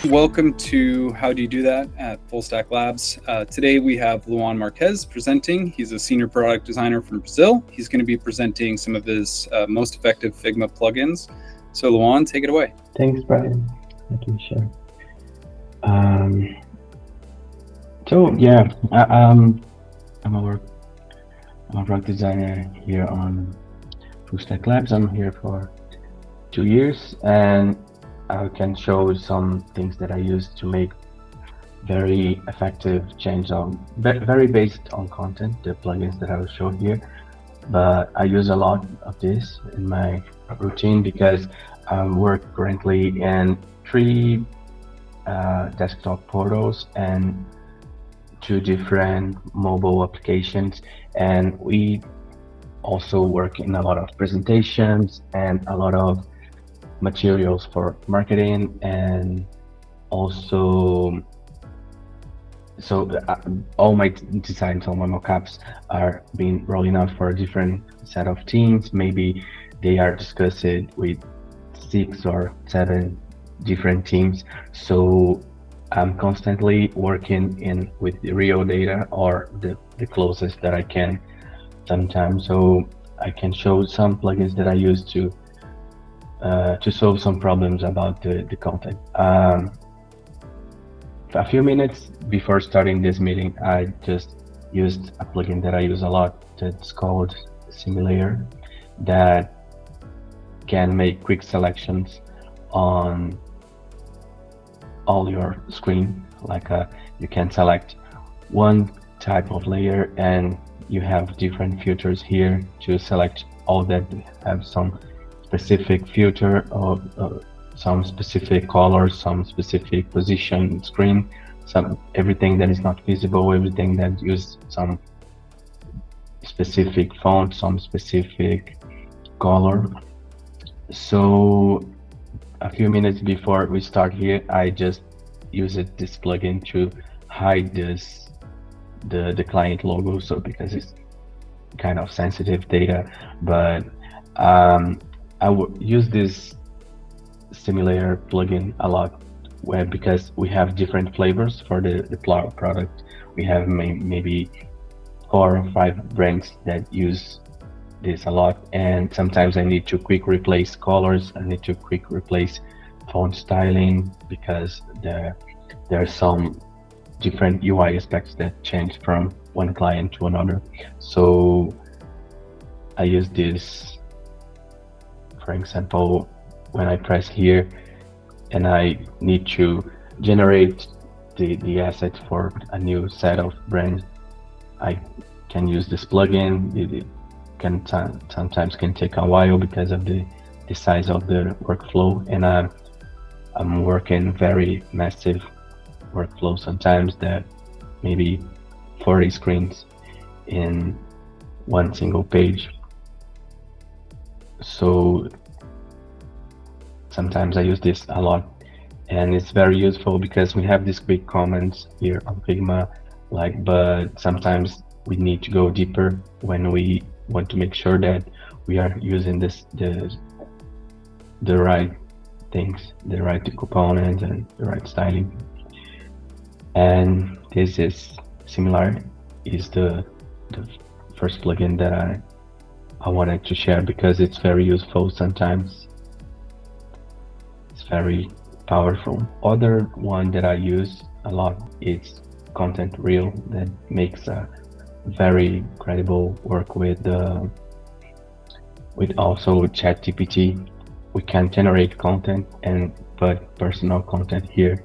Welcome to How Do You Do That at FullStack Labs. Today we have Luan Marques presenting. He's a senior product designer from Brazil. He's going to be presenting some of his most effective Figma plugins. So Luan, take it away. Thanks, Brian. Let me share. I'm a product designer here on FullStack Labs. I'm here for 2 years, and I can show some things that I use to make very effective change on very based on content, the plugins that I will show here. But I use a lot of this in my routine because I work currently in 3 desktop portals and 2 different mobile applications, and we also work in a lot of presentations and a lot of materials for marketing, and also all my designs, all my mockups are being rolling out for a different set of teams. Maybe they are discussed with 6 or 7 different teams, so I'm constantly working with the real data or the closest that I can sometimes. So I can show some plugins that I use to solve some problems about the content. A few minutes before starting this meeting, I just used a plugin that I use a lot that's called Similayer, that can make quick selections on all your screen. Like you can select one type of layer and you have different filters here to select all that have some specific filter or some specific color, some specific position screen, everything that is not visible, everything that use some specific font, some specific color. So a few minutes before we start here, I just used this plugin to hide the client logo, so because it's kind of sensitive data. But I would use this Similayer plugin a lot because we have different flavors for the product. We have maybe 4 or 5 brands that use this a lot, and sometimes I need to quick replace colors, I need to quick replace font styling, because there are some different UI aspects that change from one client to another. So I use this, for example, when I press here and I need to generate the asset for a new set of brands, I can use this plugin. It can sometimes take a while because of the size of the workflow, and I'm working very massive workflow sometimes, that maybe 40 screens in one single page. So sometimes I use this a lot, and it's very useful because we have these quick comments here on Figma, but sometimes we need to go deeper when we want to make sure that we are using the right things, the right components and the right styling. And this is Similayer, is the first plugin that I wanted to share because it's very useful. Sometimes it's very powerful. Other one that I use a lot is Content Reel, that makes a very credible work with also ChatGPT. We can generate content and put personal content here,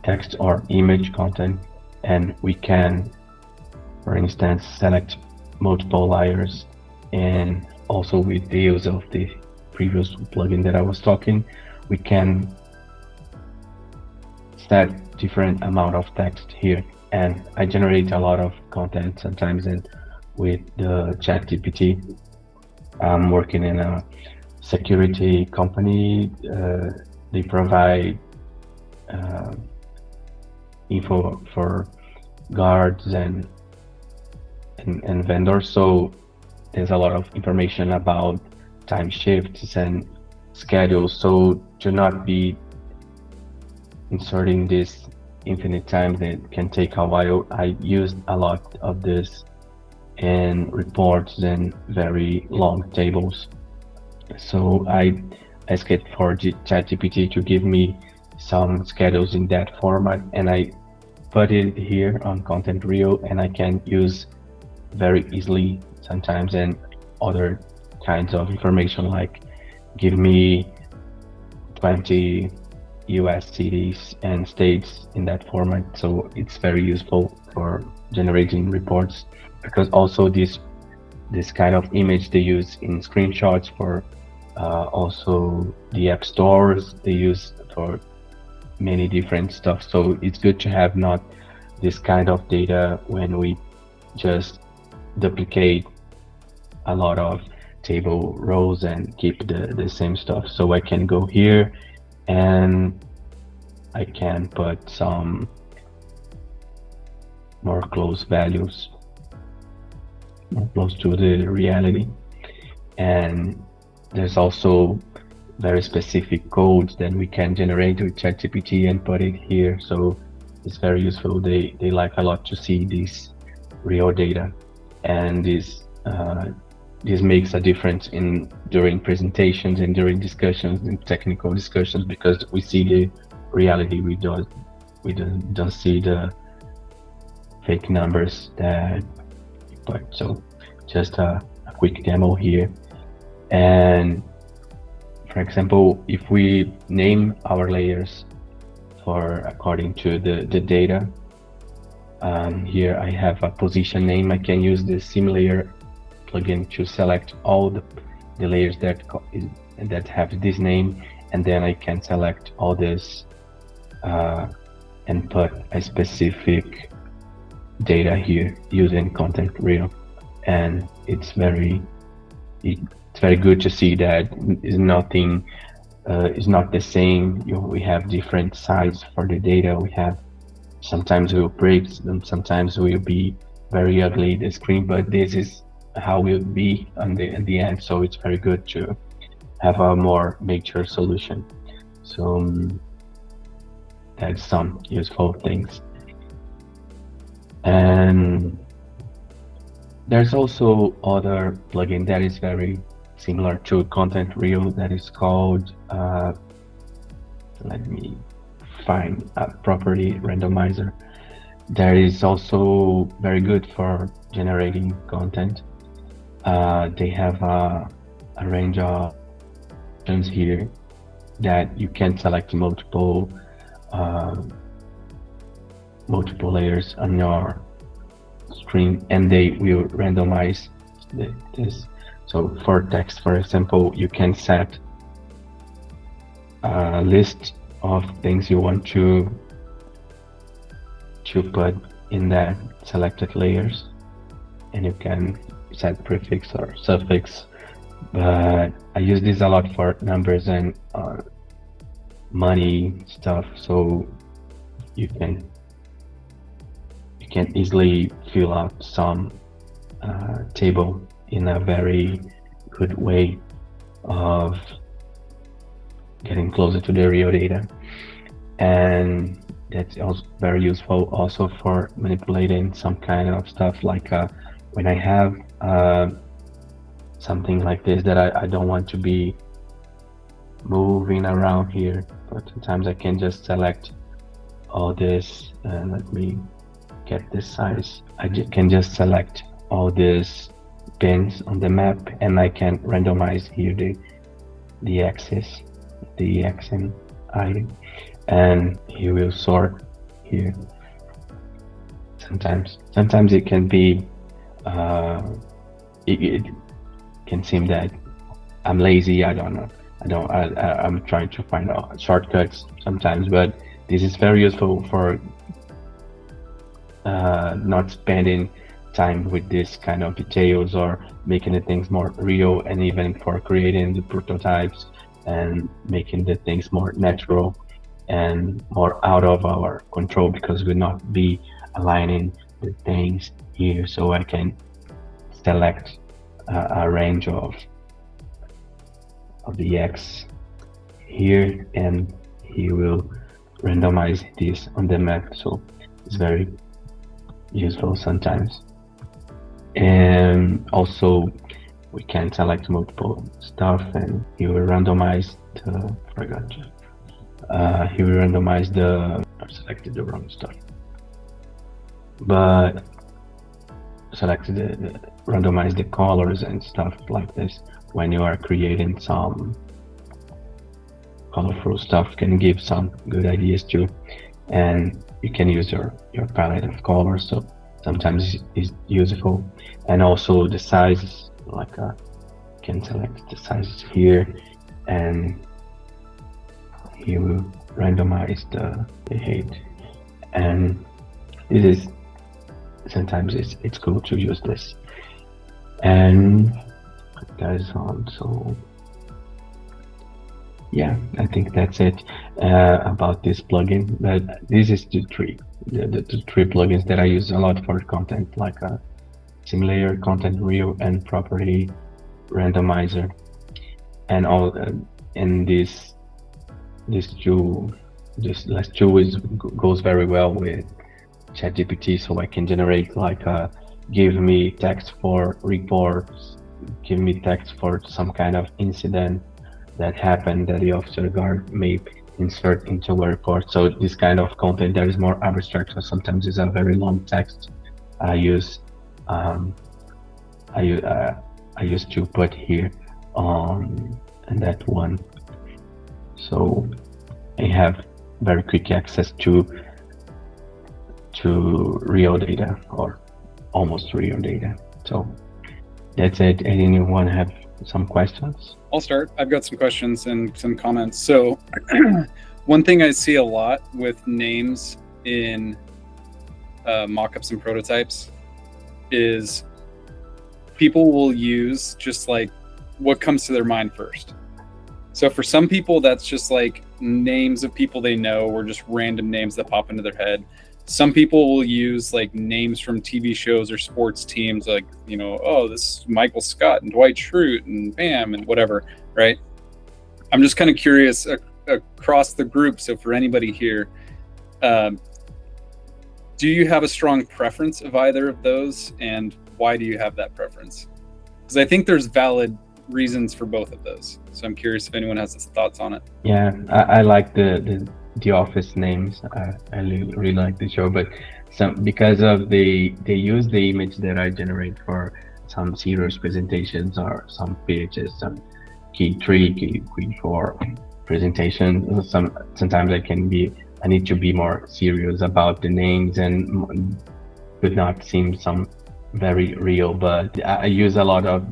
text or image content, and we can, for instance, select multiple layers. And also with the use of the previous plugin that I was talking, we can set different amount of text here, and I generate a lot of content sometimes. And with the ChatGPT, I'm working in a security company. They provide info for guards and vendors, so there's a lot of information about time shifts and schedules. So to not be inserting this infinite times that can take a while. I used a lot of this in reports and very long tables. So I asked it for ChatGPT to give me some schedules in that format, and I put it here on Content Reel, and I can use very easily sometimes, and other kinds of information like give me 20 US cities and states in that format. So it's very useful for generating reports, because also this kind of image they use in screenshots for also the app stores they use for many different stuff. So it's good to have not this kind of data when we just duplicate a lot of table rows and keep the same stuff. So I can go here and I can put some more close values, more close to the reality. And there's also very specific codes that we can generate with ChatGPT and put it here. So it's very useful. They like a lot to see this real data, and this makes a difference in during presentations and during discussions and technical discussions, because we see the reality. We don't see the fake numbers that. But so just a quick demo here. And for example, if we name our layers for according to the data, here I have a position name. I can use the Similayer plugin to select all the layers that have this name, and then I can select all this and put a specific data here using Content Reel. And it's very good to see that is nothing is not the same. We have different sizes for the data. We have sometimes it will break, and sometimes it will be very ugly the screen, but this is how it will be on the end. So it's very good to have a more mature solution. So that's some useful things. And there's also other plugin that is very similar to Content Reel that is called let me find a Properly Randomizer. That is also very good for generating content. They have a range of options here that you can select multiple layers on your screen, and they will randomize this. So for text, for example, you can set a list of things you want to put in that selected layers, and you can set prefix or suffix. But I use this a lot for numbers and money stuff, so you can easily fill out some table in a very good way of getting closer to the real data. And that's also very useful also for manipulating some kind of stuff, like when I have something like this that I don't want to be moving around here, but sometimes I can just select all this, and let me get this size. I can just select all these pins on the map, and I can randomize here the axis, the X and I, and he will sort here. Sometimes it can be it can seem that I'm lazy. I don't know. I'm trying to find out shortcuts sometimes, but this is very useful for not spending time with this kind of details, or making the things more real, and even for creating the prototypes and making the things more natural and more out of our control, because we'll not be aligning the things here. So I can select a range of the X here, and he will randomize this on the map. So it's very useful sometimes. And also we can select multiple stuff, and he will randomize the, he will randomize the, I selected the wrong stuff, but selected the randomize the colors and stuff like this. When you are creating some colorful stuff, can give some good ideas too, and you can use your palette of colors, so sometimes it's useful. And also the sizes, like can select the sizes here, and he will randomize the height. And it is sometimes it's cool to use this. And that is on. So yeah, I think that's it about this plugin. But this is the three plugins that I use a lot for content, like Similayer, Content Reel, and Properly Randomizer. And all and this last two goes very well with ChatGPT, so I can generate like give me text for reports, give me text for some kind of incident that happened that the officer guard may insert into a report. So this kind of content that is more abstract, so sometimes it's a very long text. I used to put here on that one, so I have very quick access to real data, or almost real data. So that's it. Anyone have some questions? I'll start. I've got some questions and some comments. So one thing I see a lot with names in mockups and prototypes is people will use just like what comes to their mind first. So for some people, that's just like names of people they know, or just random names that pop into their head. Some people will use like names from TV shows or sports teams, like, you know, oh, this is Michael Scott and Dwight Schrute and Bam and whatever, right? I'm just kind of curious across the group. So for anybody here, do you have a strong preference of either of those, and why do you have that preference? Because I think there's valid reasons for both of those. So I'm curious if anyone has thoughts on it. Yeah, I like the office names. I really like the show, but because of they use the image that I generate for some serious presentations or some pitches, some key 3, key 4 presentations. Sometimes I need to be more serious about the names and could not seem some very real, but I use a lot of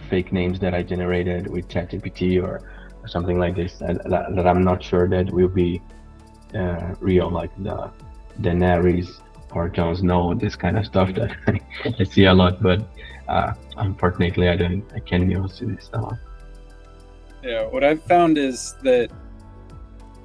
fake names that I generated with ChatGPT or something like this that I'm not sure that will be real, like the Daenerys or Jon Snow, this kind of stuff that I see a lot, but unfortunately I can't use this stuff. Yeah, what I've found is that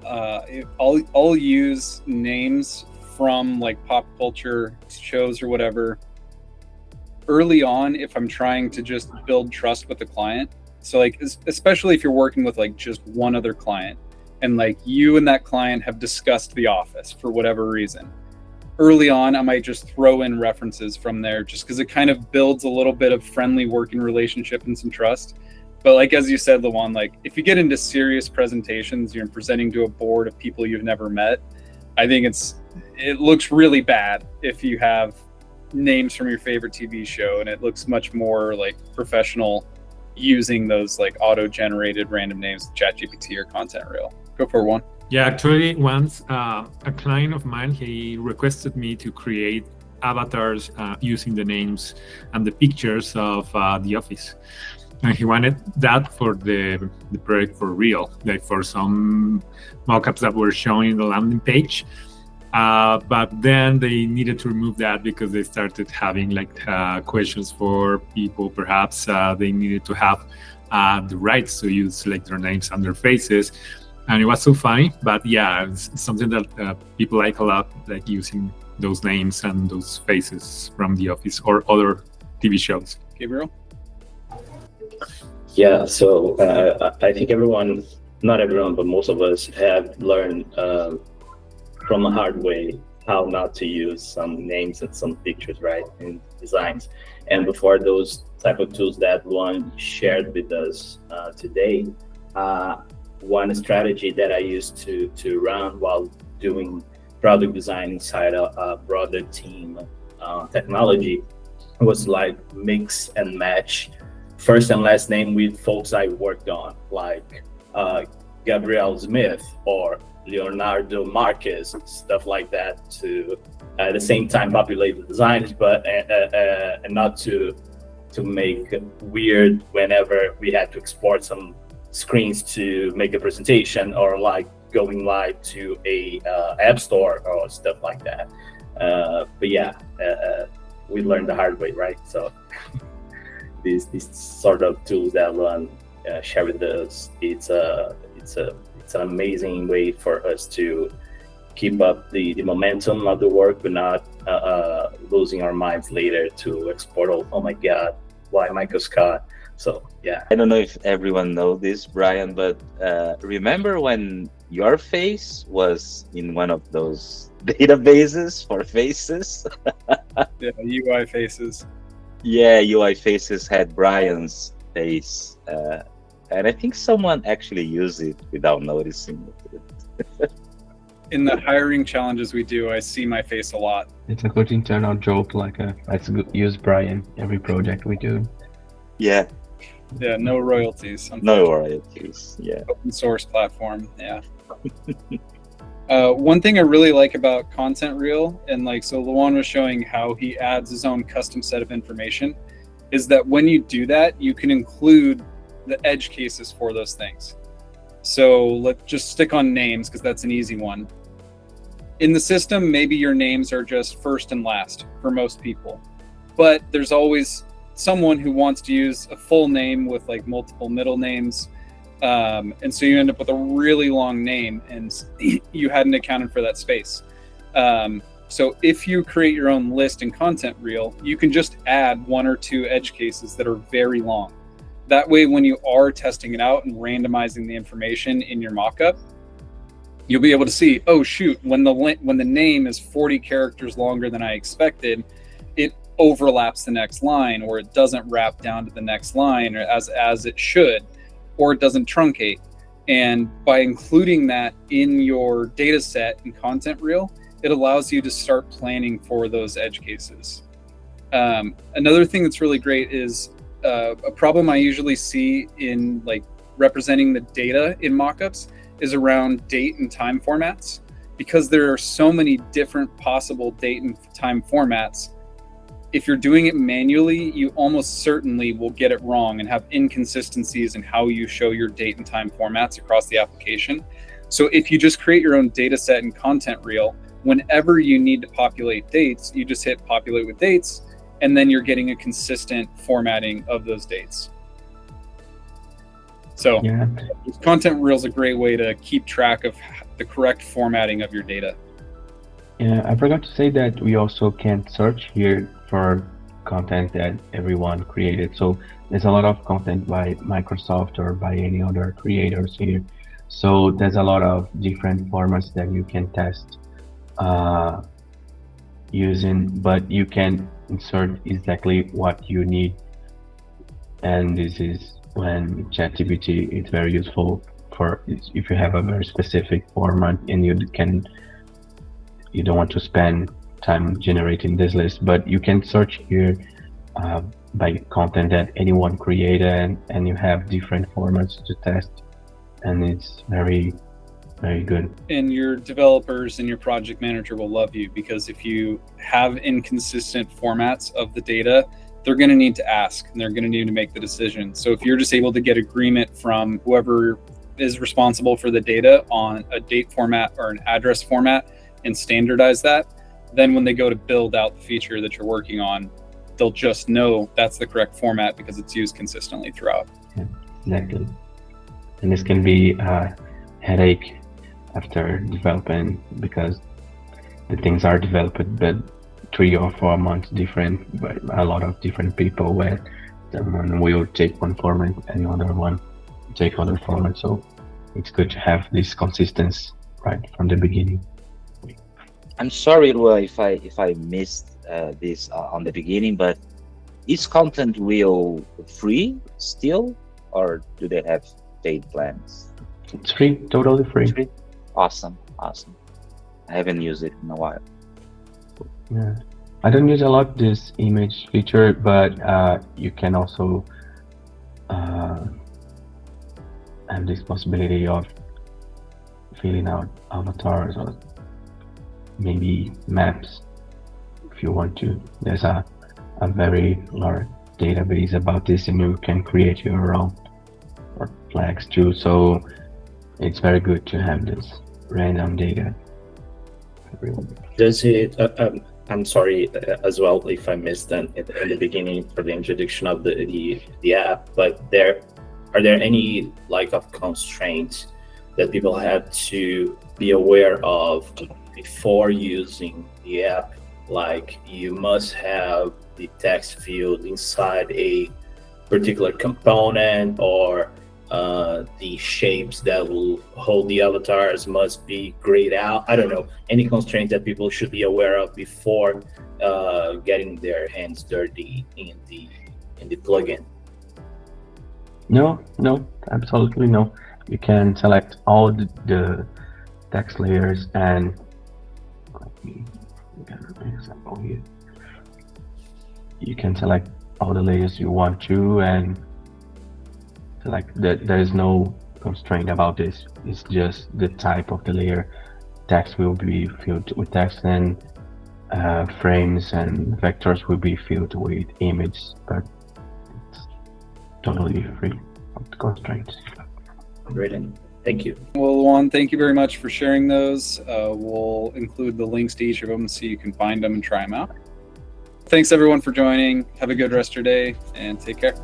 I'll use names from like pop culture shows or whatever early on if I'm trying to just build trust with the client. So like, especially if you're working with like just one other client and like you and that client have discussed The Office for whatever reason. Early on, I might just throw in references from there just because it kind of builds a little bit of friendly working relationship and some trust. But like, as you said, Luan, like if you get into serious presentations, you're presenting to a board of people you've never met, I think it looks really bad if you have names from your favorite TV show, and it looks much more like professional using those like auto-generated random names, ChatGPT or Content Reel. Go for one. Yeah, actually, once a client of mine, he requested me to create avatars using the names and the pictures of The Office. And he wanted that for the project for real, like for some mockups that were showing the landing page. But then they needed to remove that because they started having like questions for people. Perhaps they needed to have the rights to use like their names and their faces. And it was so funny, but yeah, it's something that people like a lot, like using those names and those faces from The Office or other TV shows. Gabriel? Yeah, so I think everyone, not everyone, but most of us have learned from a hard way how not to use some names and some pictures, right, in designs. And before those type of tools that Luan shared with us today, one strategy that I used to run while doing product design inside a broader team technology was like mix and match first and last name with folks I worked on, like Gabriel Smith or Leonardo Marques, stuff like that, to at the same time populate the designs, but and not to make it weird whenever we had to export some screens to make a presentation, or like going live to a app store or stuff like that. But yeah, we learned the hard way, right? So these sort of tools that Luan share with us, it's an amazing way for us to keep up the momentum of the work, but not losing our minds later to export. Oh my God, why Michael Scott? So yeah. I don't know if everyone knows this, Brian, but remember when your face was in one of those databases for faces? Yeah, UI faces. Yeah, UI faces had Brian's face. And I think someone actually used it without noticing it. In the hiring challenges we do, I see my face a lot. It's a good internal joke, like let's use Brian every project we do. Yeah. Yeah, no royalties. No royalties, yeah. Open source platform, yeah. One thing I really like about Content Reel, and like, so Luan was showing how he adds his own custom set of information, is that when you do that, you can include the edge cases for those things. So let's just stick on names because that's an easy one. In the system, maybe your names are just first and last for most people, but there's always someone who wants to use a full name with like multiple middle names. And so you end up with a really long name and you hadn't accounted for that space. So if you create your own list in Content Reel, you can just add one or two edge cases that are very long. That way, when you are testing it out and randomizing the information in your mockup, you'll be able to see, oh shoot, when the name is 40 characters longer than I expected, it overlaps the next line, or it doesn't wrap down to the next line or as it should, or it doesn't truncate. And by including that in your data set in Content Reel, it allows you to start planning for those edge cases. Another thing that's really great is a problem I usually see in like representing the data in mockups is around date and time formats. Because there are so many different possible date and time formats, if you're doing it manually, you almost certainly will get it wrong and have inconsistencies in how you show your date and time formats across the application. So if you just create your own data set and Content Reel, whenever you need to populate dates, you just hit populate with dates, and then you're getting a consistent formatting of those dates. So yeah, Content Reel is a great way to keep track of the correct formatting of your data. Yeah, I forgot to say that we also can search here for content that everyone created. So there's a lot of content by Microsoft or by any other creators here. So there's a lot of different formats that you can test using, but you can insert exactly what you need. And this is when ChatGPT is very useful for if you have a very specific format and you don't want to spend time generating this list, but you can search here by content that anyone created, and you have different formats to test, and it's very, very good. And your developers and your project manager will love you, because if you have inconsistent formats of the data, they're going to need to ask and they're going to need to make the decision. So if you're just able to get agreement from whoever is responsible for the data on a date format or an address format and standardize that, then when they go to build out the feature that you're working on, they'll just know that's the correct format because it's used consistently throughout. Yeah, exactly. And this can be a headache after developing, because the things are developed but 3 or 4 months different by a lot of different people, where someone will take one format and another one take other format. So it's good to have this consistency right from the beginning. I'm sorry, Lua, if I missed this on the beginning, but is Content Wheel free still, or do they have paid plans? It's free, totally free. Free? Awesome, awesome. I haven't used it in a while. Yeah. I don't use a lot this image feature, but you can also have this possibility of filling out avatars or maybe maps if you want to. There's a very large database about this, and you can create your own or flags too. So it's very good to have this random data. Does it? I'm sorry as well if I missed that in the beginning for the introduction of the app. But are there any like of constraints that people have to be aware of before using the app? Like you must have the text field inside a particular component, or the shapes that will hold the avatars must be grayed out. I don't know, any constraints that people should be aware of before getting their hands dirty in the plugin. No, absolutely no. You can select all the text layers, and let me get an example here. You can select all the layers you want to, and select that. There is no constraint about this. It's just the type of the layer. Text will be filled with text, and frames and vectors will be filled with images, but it's totally free of the constraints. Brilliant. Thank you. Well, Luan, thank you very much for sharing those. We'll include the links to each of them so you can find them and try them out. Thanks everyone for joining. Have a good rest of your day and take care.